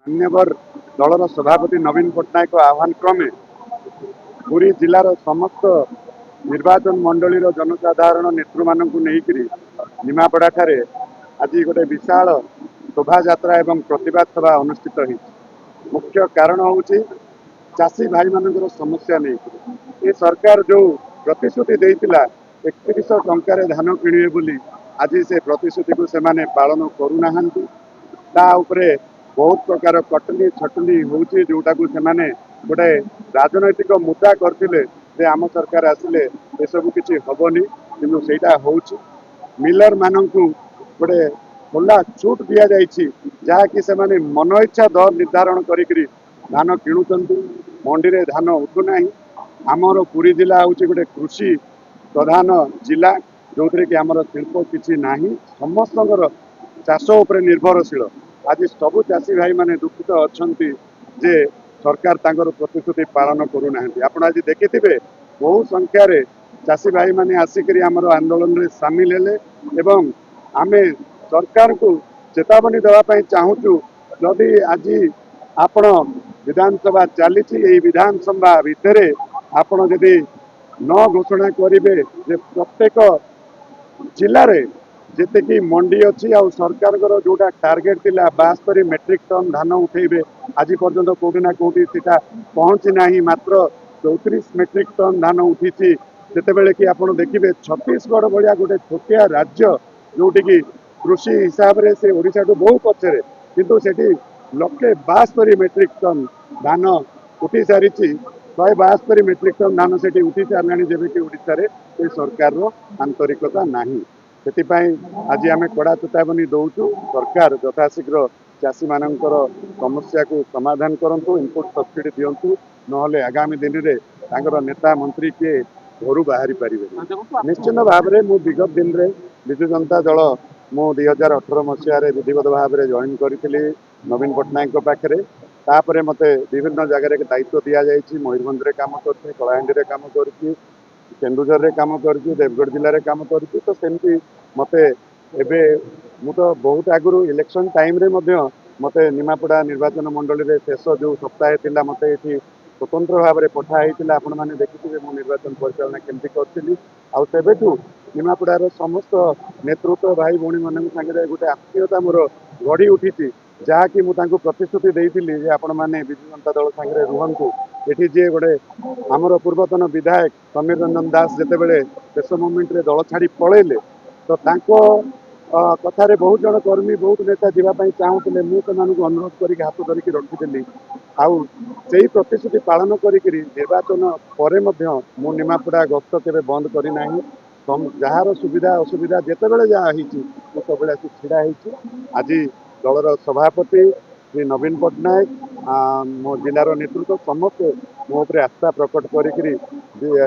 मान्यवर दलर सभापति नवीन पट्टनायक आह्वान क्रमे पूरी जिलार समस्त निर्वाचन मंडली जनसाधारण नेतृ मानक निमापड़ा ठारे आज गोटे विशाल शोभा यात्रा एवं प्रतिवाद सभा अनुष्ठित हो मुख्य कारण हूँ चाषी भाई मान समस्या नहीं ये सरकार जो प्रतिश्रुति देता 3100 टंकार धान किणे बोली आज से प्रतिश्रुति को सेमाने पालन करूना बहुत प्रकार कटनी छटनी होची जोटा को सेमाने गोटे राजनैतिक मुद्दा करते आम सरकार आसिले ये सब किसी हेनी किंतु सेटा होची मिलर मानू गोटे खोला छूट दि जाइए जहाँकि से मन इच्छा दर निर्धारण करी धान किणुंट मंडी रे धान उठुना आमर पुरी जिला हूँ गोटे कृषि प्रधान जिला जो थे कि आमर शिल्प किसी ना समस्त चाष उपर निर्भरशील आज सबू चाषी भाई माने दुखित अच्छा जे सरकार तांकर प्रतिश्रुति पालन करूना आप आज देखिथे बहु संख्यार चाषी भाई माने आसिक आमर आंदोलन में सामिल हेले एवं आमे सरकार को चेतावनी देवाई चाहूँ जदि आज आपण विधानसभा चली विधानसभा भितर आपण जदि न घोषणा करेंगे प्रत्येक जिले में जिते कि मंडी अच्छी आ सरकार जोटा टार्गेट थिला 72 मेट्रिक टन धान उठेबे आज पर्यंत कौटी ना कौटी सीटा पहुँची ना मात्र 34 मेट्रिक टन धान उठी से कि आप देखिए छत्तीसगढ़ भाया गोटे छोटिया राज्य जोटि की कृषि हिसाब से ओडिशा को बहु पछरे किंतु सेठी लक्षे 72 मेट्रिक टन धान उठी सारी 172 मेट्रिक टन धान से उठी सारे जब कि ओडिशा रे सरकार आंतरिकता नहीं से आज आम कड़ा चेतावनी दौचु सरकार यथाशीघ्र चाषी मानकर समस्या को समाधान करूँ इनपुट सब्सिडी दिंतु ना आगामी दिन में नेता मंत्री किए घर बाहरी पारे निश्चित भाव में मु विगत दिन में विजु जनता दल मु 2018 मसीह विधिवत भाव में जॉइन करी नवीन पट्टनायक पाखे तापर मत विभिन्न जगह दायित्व दि जाइए मयूरभंज काम कर कलाहांडी काम कर केन्दुझर रे काम कर देवगढ़ जिले में काम कर तो सेमती मते एबे मु तो बहुत आगु इलेक्शन टाइम रे मते निमापड़ा निर्वाचन मंडली रे शेष जो सप्ताह थिला मते एठी स्वतंत्र भाव में पठाई आपण मैंने देखिए मु निर्वाचन परिचालना केमती करी आबेठू निमापड़ार समस्त नेतृत्व भाई भौणी मान सागे गोटे आत्मीयता मोर गढ़ी उठी जहाँकि मुझे प्रतिश्रुति देती आपण मैंने विजु जनता दल सागे रुहतु ये जी गोटे आमर पूर्वतन विधायक समीर रंजन दास जिते शेष मोमेंट रे दल छाड़ी पलैले तो कथार बहुत जन कर्मी बहुत नेता जावाई चाहूले मुझे अनुरोध करके हाथ धरिकी रखी आउ से प्रतिश्रुति पालन करी निर्वाचन पर मु निमापड़ा गस्त के बंद करना जार सुविधा असुविधा जिते जहाँ सब छिड़ा आज दलर सभापति श्री नवीन पट्टनायक मो जिलार नेतृत्व समस्त मो उपर आस्था प्रकट करी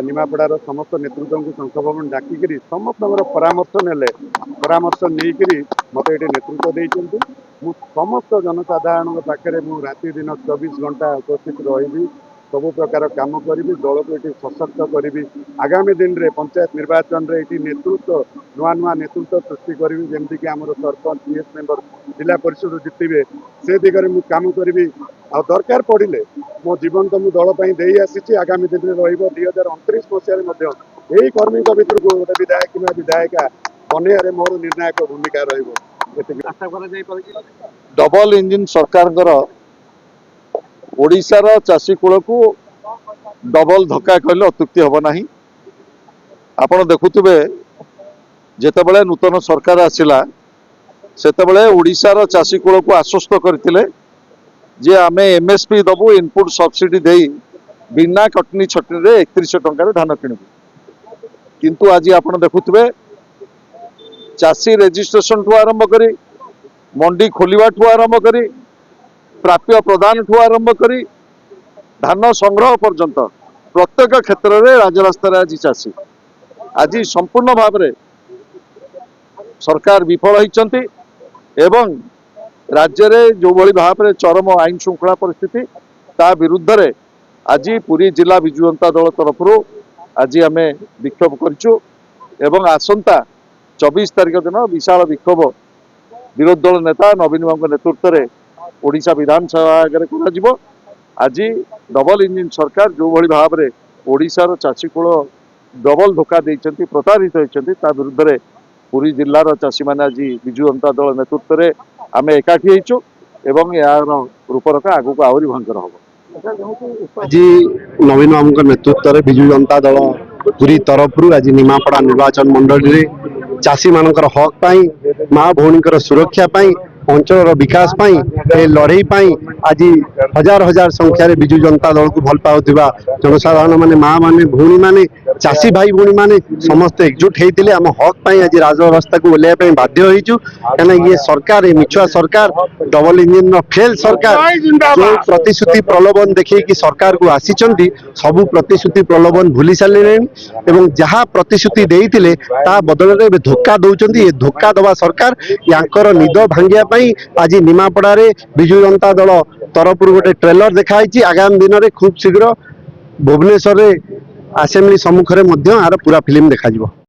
निमापड़ार समस्त नेतृत्व को शंख भवन डाकिकी समस्त परामर्श नेले परामर्श नहीं मत ये नेतृत्व देते मु समस्त जनसाधारण पाखे मु राति दिन 24 घंटा उपस्थित रही सबु प्रकार काम करी दल को ये सशक्त करी आगामी दिन में पंचायत निर्वाचन रे ये नेतृत्व नुआ नुआ नेतृत्व सृष्टि करी जमती कि आम सरपंच पीएस मेंबर जिला परिषद जितबे से दिगरे मु काम करी आ दरकार पड़े मो जीवन तो मु दल दे आसी आगामी दिन में रही 2029 मसीह यही कर्मी भितर को गोटे विधायक कि विधायिका बनैया मोर निर्णायक भूमिका रही डबल इंजिन सरकार ओडिशार चाषी कूल को डबल धक्का कहले अत्युक्ति हम ना आपण देखुवे जितेबाला नूतन सरकार आसिला सेतेबाला ओडिशार चाषी कूल को आश्वस्त करते जे आमे एमएसपी दबु इनपुट सब्सिडी दे बिना कटनी छटनी रे 3100 टंकार धान किणबु किंतु आज आपण देखुवे चाषी रेजिस्ट्रेशन ठू आरंभ करी मंडी खोलिवा ठू आरंभ करी प्राप्य प्रदान ठू आरंभ करी धान संग्रह पर्यंत प्रत्येक क्षेत्र में राजरास्तार आज चाषी आज संपूर्ण भाव में सरकार विफल होती एवं राज्य में जो भली भाव में चरम आईन श्रृंखला परिस्थिति ता विरुद्ध रे आज पुरी जिला विजु जनता दल तरफ आज आम विक्षोभ करूँ एवं आसंता 24 तारिख दिन विशाल विक्षोभ विरोधी दल नेता नवीन बाबू नेतृत्व में ओडिशा विधानसभा आगे कराଯିब। आज डबल इंजिन सरकार जो भली भाव में ओडिशार चाषी कूल डबल धोखा देइछन्ति, प्रतारित होइछन्ति, ता विरुद्ध रे पुरी जिल्लार चाषी माने आज विजु जनता दल नेतृत्व में आम एकाठी होइछु एवं यार रूपरेखा आगु आहरी भयंकर हम। आज नवीन बाबू नेतृत्व में विजु जनता दल पूरी तरफ आज निमापड़ा निर्वाचन मंडल में चाषी मानकर हक पाई, माँ भौणी सुरक्षा पाई, अंचल विकास पाई ए लड़ई पाई आज हजार हजार संख्यार विजु जनता दल को भल पाउथिबा जनसाधारण माने, माँ माने, भौणी माने, चाषी भाई भौणी माने समस्त एकजुट होते आम हक पाई आज राजरास्ता को ओह्लैया बाध्य होइछु। कहना ये सरकार, ये मिछुआ सरकार, डबल इंजिन फेल सरकार जो प्रतिश्रुति प्रलोभन देखिए कि सरकार को आसीचंती सबु प्रतिश्रुति प्रलोभन भूली सारे एवं जहाँ प्रतिश्रुति देइथिले ता बदल में धोखा दौरान। ये धोखा दवा सरकार यांकर निद भांगिया आज निमापड़ा विजु जनता दल तरफ गोटे ट्रेलर देखाई। आगामी दिन में खूब शीघ्र भुवनेश्वर असेंबली सम्मुखें आर पूरा फिल्म देखा।